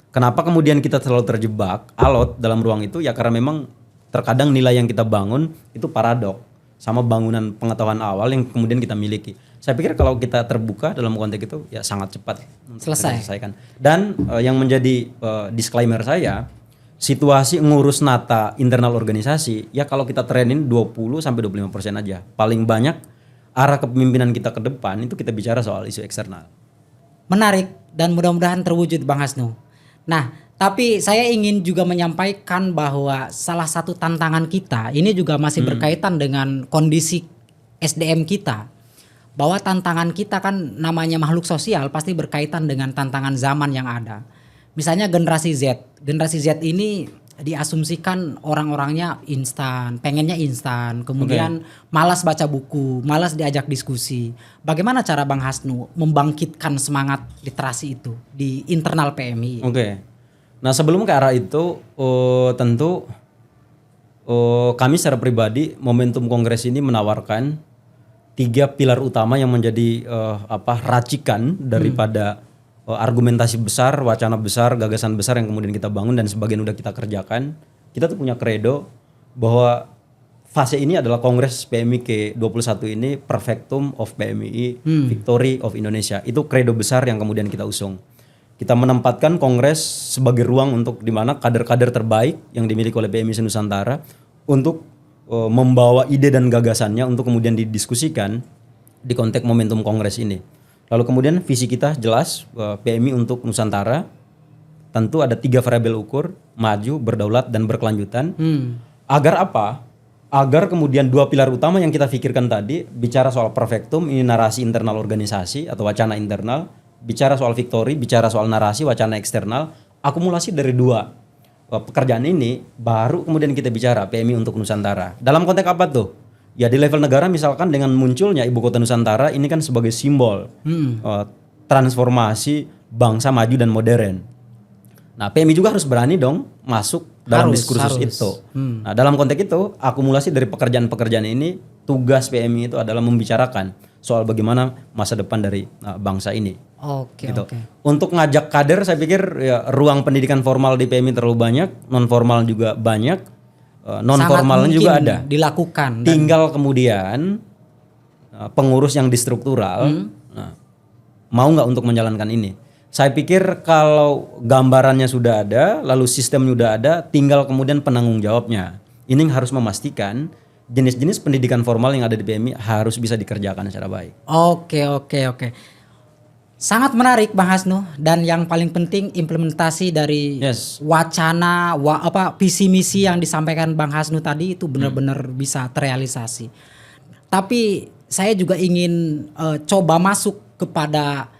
Speaker 2: Kenapa kemudian kita terlalu terjebak, alot dalam ruang itu? Ya karena memang terkadang nilai yang kita bangun itu paradok sama bangunan pengetahuan awal yang kemudian kita miliki. Saya pikir kalau kita terbuka dalam konteks itu ya sangat cepat selesaikan. Dan yang menjadi disclaimer saya, situasi ngurus nata internal organisasi ya kalau kita trenin 20 sampai 25% aja. Paling banyak arah kepemimpinan kita ke depan itu kita bicara soal isu eksternal.
Speaker 1: Menarik dan mudah-mudahan terwujud Bang Hasnu. Nah, tapi saya ingin juga menyampaikan bahwa salah satu tantangan kita ini juga masih berkaitan dengan kondisi SDM kita. Bahwa tantangan kita kan namanya makhluk sosial pasti berkaitan dengan tantangan zaman yang ada. Misalnya generasi Z. Generasi Z ini diasumsikan orang-orangnya instan, pengennya instan, kemudian malas baca buku, malas diajak diskusi. Bagaimana cara Bang Hasnu membangkitkan semangat literasi itu di internal PMI?
Speaker 2: Nah sebelum ke arah itu tentu kami secara pribadi momentum kongres ini menawarkan 3 pilar utama yang menjadi racikan daripada argumentasi besar, wacana besar, gagasan besar yang kemudian kita bangun dan sebagian udah kita kerjakan. Kita tuh punya kredo bahwa fase ini adalah Kongres PMI ke-21 ini perfectum of PMI, victory of Indonesia. Itu kredo besar yang kemudian kita usung. Kita menempatkan Kongres sebagai ruang untuk di mana kader-kader terbaik yang dimiliki oleh PMI Nusantara untuk membawa ide dan gagasannya untuk kemudian didiskusikan di konteks momentum Kongres ini. Lalu kemudian visi kita jelas PMI untuk Nusantara tentu ada 3 variabel ukur, maju, berdaulat dan berkelanjutan. Agar apa? Agar kemudian 2 pilar utama yang kita pikirkan tadi, bicara soal perfectum, ini narasi internal organisasi atau wacana internal, bicara soal victory, bicara soal narasi wacana eksternal, akumulasi dari 2 pekerjaan ini baru kemudian kita bicara PMI untuk Nusantara. Dalam konteks apa tuh? Ya di level negara misalkan dengan munculnya Ibu Kota Nusantara ini kan sebagai simbol transformasi bangsa maju dan modern. Nah PMI juga harus berani dong masuk dalam diskursus itu. Nah dalam konteks itu akumulasi dari pekerjaan-pekerjaan ini tugas PMI itu adalah membicarakan soal bagaimana masa depan dari bangsa ini. Gitu. Untuk ngajak kader saya pikir ya, ruang pendidikan formal di PMI terlalu banyak, non formal juga banyak, non formalnya juga ada.
Speaker 1: Dilakukan.
Speaker 2: Tinggal kemudian pengurus yang distruktural mau nggak untuk menjalankan ini. Saya pikir kalau gambarannya sudah ada, lalu sistemnya sudah ada, tinggal kemudian penanggung jawabnya. Ini harus memastikan jenis-jenis pendidikan formal yang ada di PMI harus bisa dikerjakan secara baik.
Speaker 1: Oke. Sangat menarik Bang Hasnu, dan yang paling penting implementasi dari
Speaker 2: Yes.
Speaker 1: wacana visi misi yang disampaikan Bang Hasnu tadi itu benar-benar bisa terrealisasi. Tapi saya juga ingin coba masuk kepada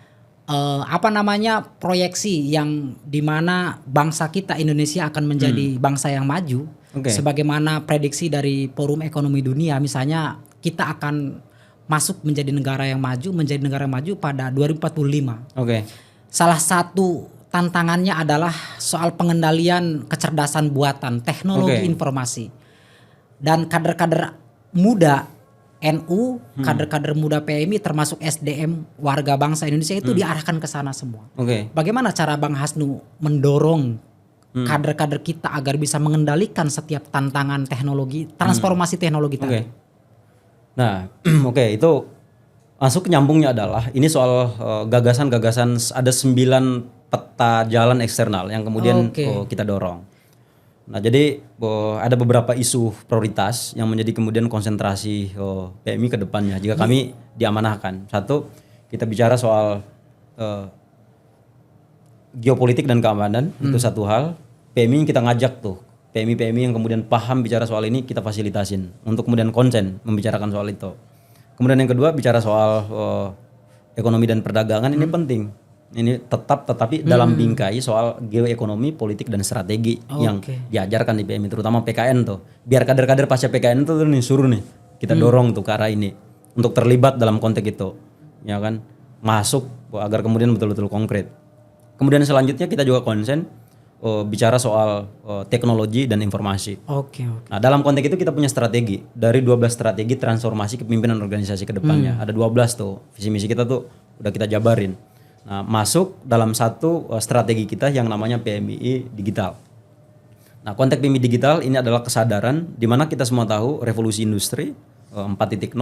Speaker 1: proyeksi yang dimana bangsa kita Indonesia akan menjadi bangsa yang maju.
Speaker 2: Oke.
Speaker 1: Sebagaimana prediksi dari Forum Ekonomi Dunia, misalnya kita akan masuk menjadi negara yang maju pada 2045.
Speaker 2: Oke.
Speaker 1: Salah satu tantangannya adalah soal pengendalian kecerdasan buatan, teknologi
Speaker 2: Oke.
Speaker 1: informasi. Dan kader-kader muda NU, kader-kader muda PMI termasuk SDM warga bangsa Indonesia itu diarahkan ke sana semua.
Speaker 2: Oke.
Speaker 1: Bagaimana cara Bang Hasnu mendorong kader-kader kita agar bisa mengendalikan setiap tantangan teknologi, transformasi teknologi tadi?
Speaker 2: Oke. Nah, oke, itu masuk nyambungnya adalah ini soal gagasan-gagasan, ada 9 peta jalan eksternal yang kemudian
Speaker 1: Oke.
Speaker 2: kita dorong. Nah, jadi ada beberapa isu prioritas yang menjadi kemudian konsentrasi PMI ke depannya jika kami diamanahkan. Satu, kita bicara soal geopolitik dan keamanan, itu satu hal. PMI kita ngajak tuh, PMI yang kemudian paham bicara soal ini kita fasilitasin untuk kemudian konsen membicarakan soal itu. Kemudian yang kedua bicara soal ekonomi dan perdagangan, ini penting. Ini tetapi dalam bingkai soal geoekonomi, politik dan strategi yang diajarkan di PMI, terutama PKN tuh. Biar kader-kader pasca PKN tuh nih suruh nih kita dorong tuh ke arah ini untuk terlibat dalam konteks itu, ya kan, masuk agar kemudian betul-betul konkret. Kemudian selanjutnya kita juga konsen bicara soal teknologi dan informasi.
Speaker 1: Oke.
Speaker 2: Nah, dalam konteks itu kita punya strategi. Dari 12 strategi transformasi kepemimpinan organisasi ke depannya. Ada 12 tuh. Visi misi kita tuh udah kita jabarin. Nah, masuk dalam satu strategi kita yang namanya PMI digital. Nah, konteks PMI digital ini adalah kesadaran di mana kita semua tahu revolusi industri 4.0,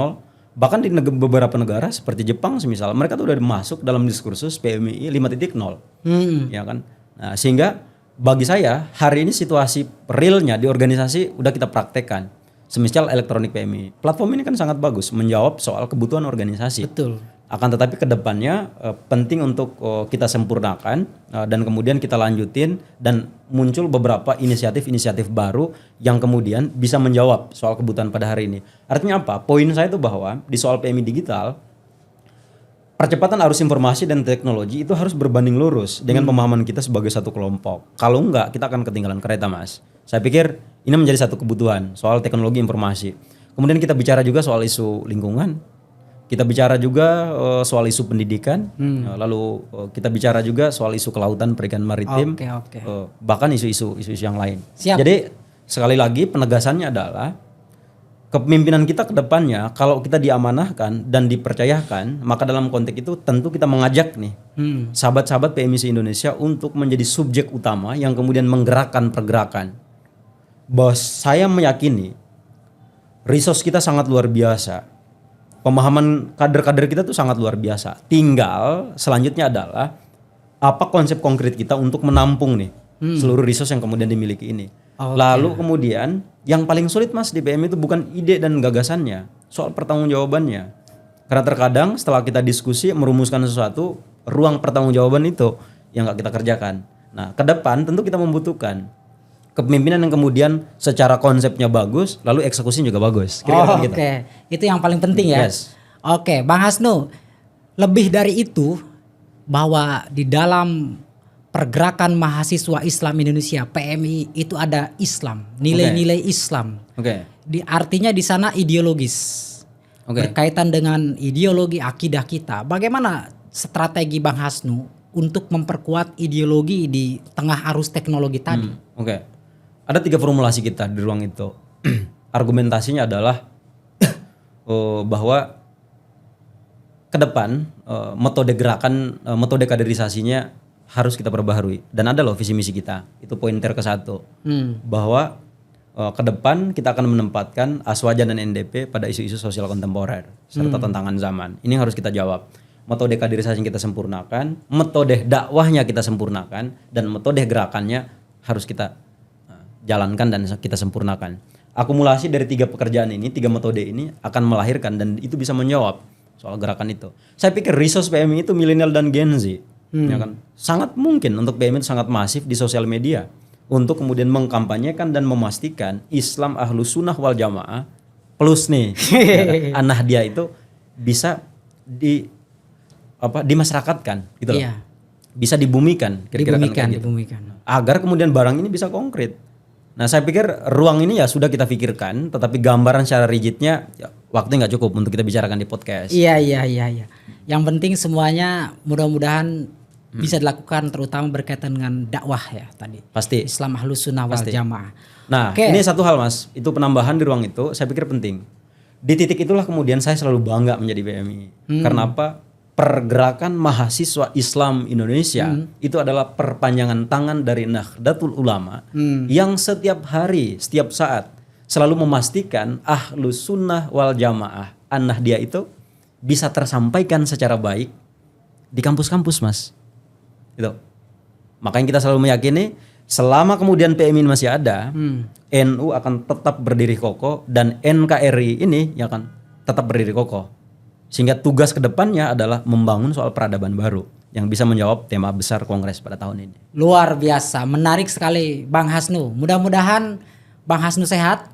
Speaker 2: bahkan di beberapa negara seperti Jepang semisal, mereka tuh udah masuk dalam diskursus PMI 5.0. Ya kan? Nah, sehingga bagi saya hari ini situasi realnya di organisasi udah kita praktekkan. Semisal elektronik PMI. Platform ini kan sangat bagus menjawab soal kebutuhan organisasi.
Speaker 1: Betul.
Speaker 2: Akan tetapi kedepannya penting untuk kita sempurnakan dan kemudian kita lanjutin dan muncul beberapa inisiatif-inisiatif baru yang kemudian bisa menjawab soal kebutuhan pada hari ini. Artinya apa? Poin saya itu bahwa di soal PMI digital, percepatan arus informasi dan teknologi itu harus berbanding lurus dengan pemahaman kita sebagai satu kelompok. Kalau enggak, kita akan ketinggalan kereta, Mas. Saya pikir ini menjadi satu kebutuhan soal teknologi informasi. Kemudian kita bicara juga soal isu lingkungan. Kita bicara juga soal isu pendidikan. Lalu kita bicara juga soal isu kelautan, perikanan maritim.
Speaker 1: Oke.
Speaker 2: Bahkan isu-isu yang lain.
Speaker 1: Siap.
Speaker 2: Jadi sekali lagi penegasannya adalah kepemimpinan kita ke depannya kalau kita diamanahkan dan dipercayakan, maka dalam konteks itu tentu kita mengajak nih sahabat-sahabat PMI Indonesia untuk menjadi subjek utama yang kemudian menggerakkan pergerakan. Bahwa saya meyakini resource kita sangat luar biasa. Pemahaman kader-kader kita tuh sangat luar biasa. Tinggal selanjutnya adalah apa konsep konkret kita untuk menampung nih seluruh resource yang kemudian dimiliki ini. Lalu kemudian yang paling sulit Mas di PMI itu bukan ide dan gagasannya, soal pertanggungjawabannya. Karena terkadang setelah kita diskusi merumuskan sesuatu, ruang pertanggungjawaban itu yang nggak kita kerjakan. Nah, ke depan tentu kita membutuhkan kepemimpinan yang kemudian secara konsepnya bagus, lalu eksekusinya juga bagus.
Speaker 1: Oke, itu yang paling penting ya.
Speaker 2: Yes.
Speaker 1: Oke, Bang Hasnu, lebih dari itu bahwa di dalam pergerakan mahasiswa Islam Indonesia PMI itu ada Islam, nilai-nilai Islam.
Speaker 2: Oke.
Speaker 1: Artinya di sana ideologis. Berkaitan dengan ideologi akidah kita. Bagaimana strategi Bang Hasnu untuk memperkuat ideologi di tengah arus teknologi tadi?
Speaker 2: Ada 3 formulasi kita di ruang itu. Argumentasinya adalah bahwa ke depan metode gerakan, metode kaderisasinya harus kita perbaharui. Dan ada loh visi misi kita. Itu pointer ke-1. Bahwa ke depan kita akan menempatkan Aswaja dan NDP pada isu-isu sosial kontemporer serta tantangan zaman. Ini harus kita jawab. Metode kaderisasi yang kita sempurnakan, metode dakwahnya kita sempurnakan, dan metode gerakannya harus kita jalankan dan kita sempurnakan. Akumulasi dari 3 pekerjaan ini, 3 metode ini akan melahirkan dan itu bisa menjawab soal gerakan itu. Saya pikir resource PMI itu milenial dan Gen Z, ya kan? Sangat mungkin untuk PMI itu sangat masif di sosial media untuk kemudian mengkampanyekan dan memastikan Islam Ahlus Sunnah wal Jamaah plus nih ya kan? An-Nahdiyah itu bisa dimasyarakatkan gitu loh.
Speaker 1: Iya.
Speaker 2: Bisa dibumikan, kira-kira kan kayak gitu.
Speaker 1: Dibumikan.
Speaker 2: Agar kemudian barang ini bisa konkret. Nah, saya pikir ruang ini ya sudah kita pikirkan, tetapi gambaran secara rigidnya ya, waktu nggak cukup untuk kita bicarakan di podcast.
Speaker 1: Iya. Yang penting semuanya mudah-mudahan bisa dilakukan, terutama berkaitan dengan dakwah ya tadi.
Speaker 2: Pasti.
Speaker 1: Islam Ahlus Sunnah wal Jamaah.
Speaker 2: Nah, ini satu hal Mas, itu penambahan di ruang itu saya pikir penting. Di titik itulah kemudian saya selalu bangga menjadi PMI. Karena apa? Pergerakan mahasiswa Islam Indonesia itu adalah perpanjangan tangan dari Nahdlatul Ulama yang setiap hari, setiap saat selalu memastikan Ahlus Sunnah wal Jamaah An-Nahdiyah itu bisa tersampaikan secara baik di kampus-kampus, Mas. Itu. Makanya kita selalu meyakini selama kemudian PMI masih ada, NU akan tetap berdiri kokoh dan NKRI ini ya kan tetap berdiri kokoh. Sehingga tugas kedepannya adalah membangun soal peradaban baru yang bisa menjawab tema besar Kongres pada tahun ini.
Speaker 1: Luar biasa, menarik sekali Bang Hasnu. Mudah-mudahan Bang Hasnu sehat.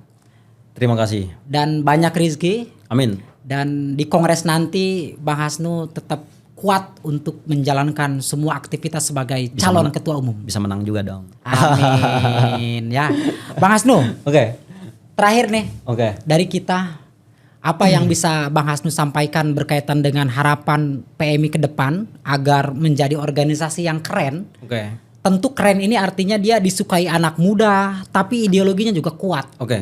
Speaker 2: Terima kasih.
Speaker 1: Dan banyak rezeki.
Speaker 2: Amin.
Speaker 1: Dan di Kongres nanti Bang Hasnu tetap kuat untuk menjalankan semua aktivitas sebagai calon ketua umum.
Speaker 2: Bisa menang juga dong.
Speaker 1: Amin. Ya, Bang Hasnu.
Speaker 2: Oke.
Speaker 1: Terakhir nih.
Speaker 2: Oke.
Speaker 1: Dari kita. Apa yang bisa Bang Hasnu sampaikan berkaitan dengan harapan PMI ke depan agar menjadi organisasi yang keren?
Speaker 2: Oke.
Speaker 1: Tentu keren ini artinya dia disukai anak muda, tapi ideologinya juga kuat.
Speaker 2: Oke.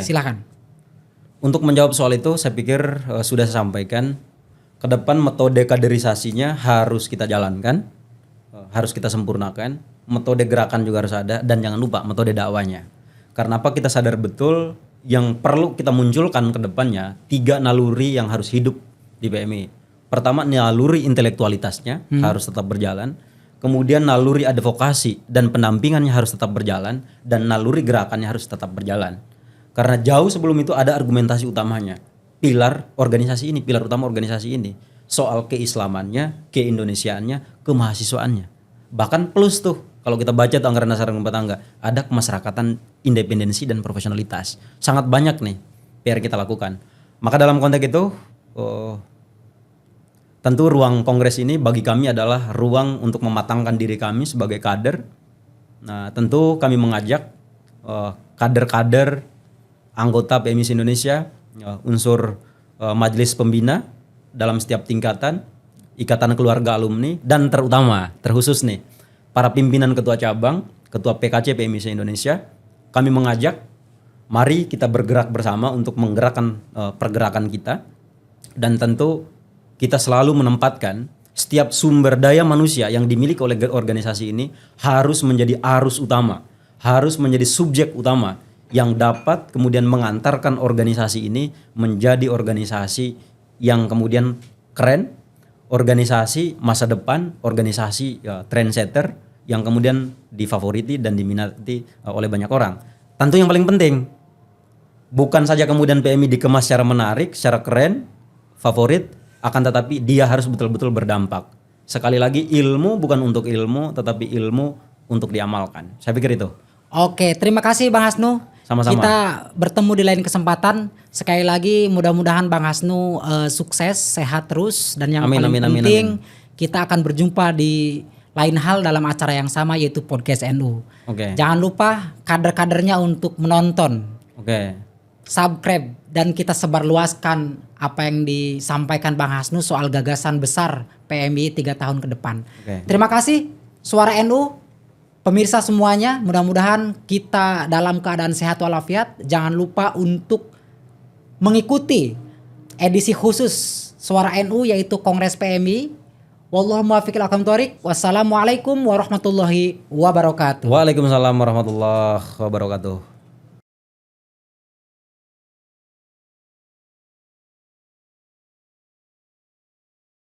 Speaker 1: Silakan.
Speaker 2: Untuk menjawab soal itu, saya pikir sudah saya sampaikan. Ke depan metode kaderisasinya harus kita jalankan, harus kita sempurnakan. Metode gerakan juga harus ada, dan jangan lupa metode dakwanya. Karena apa? Kita sadar betul yang perlu kita munculkan ke depannya 3 naluri yang harus hidup di PMI. Pertama, naluri intelektualitasnya harus tetap berjalan. Kemudian naluri advokasi dan pendampingannya harus tetap berjalan. Dan naluri gerakannya harus tetap berjalan. Karena jauh sebelum itu ada argumentasi utamanya. Pilar utama organisasi ini. Soal keislamannya, keindonesiaannya, kemahasiswaannya. Bahkan plus tuh. Kalau kita baca tuh anggaran dasar rumah tangga, ada kemasyarakatan, independensi dan profesionalitas. Sangat banyak nih PR kita lakukan. Maka dalam konteks itu, tentu ruang kongres ini bagi kami adalah ruang untuk mematangkan diri kami sebagai kader. Nah, tentu kami mengajak kader-kader anggota PMI Indonesia, unsur majelis pembina dalam setiap tingkatan, ikatan keluarga alumni, dan terkhusus nih, para pimpinan ketua cabang, ketua PKC PMI Indonesia, kami mengajak, mari kita bergerak bersama untuk menggerakkan pergerakan kita. Dan tentu kita selalu menempatkan setiap sumber daya manusia yang dimiliki oleh organisasi ini harus menjadi arus utama, harus menjadi subjek utama yang dapat kemudian mengantarkan organisasi ini menjadi organisasi yang kemudian keren, organisasi masa depan, organisasi trendsetter yang kemudian difavoriti dan diminati oleh banyak orang. Tentu yang paling penting, bukan saja kemudian PMI dikemas secara menarik, secara keren, favorit, akan tetapi dia harus betul-betul berdampak. Sekali lagi, ilmu bukan untuk ilmu, tetapi ilmu untuk diamalkan. Saya pikir itu.
Speaker 1: Oke, terima kasih Bang Hasnu.
Speaker 2: Sama-sama.
Speaker 1: Kita bertemu di lain kesempatan. Sekali lagi mudah-mudahan Bang Hasnu sukses, sehat terus, dan yang paling penting kita akan berjumpa di lain hal dalam acara yang sama, yaitu podcast NU. Jangan lupa kader-kadernya untuk menonton, subscribe, dan kita sebarluaskan apa yang disampaikan Bang Hasnu soal gagasan besar PMI 3 tahun ke depan. Terima kasih Suara NU. Pemirsa semuanya, mudah-mudahan kita dalam keadaan sehat walafiat. Jangan lupa untuk mengikuti edisi khusus Suara NU, yaitu Kongres PMI. Wallahu muwaffiq ila aqwamit thoriq. Wassalamualaikum warahmatullahi wabarakatuh.
Speaker 2: Waalaikumsalam warahmatullahi wabarakatuh.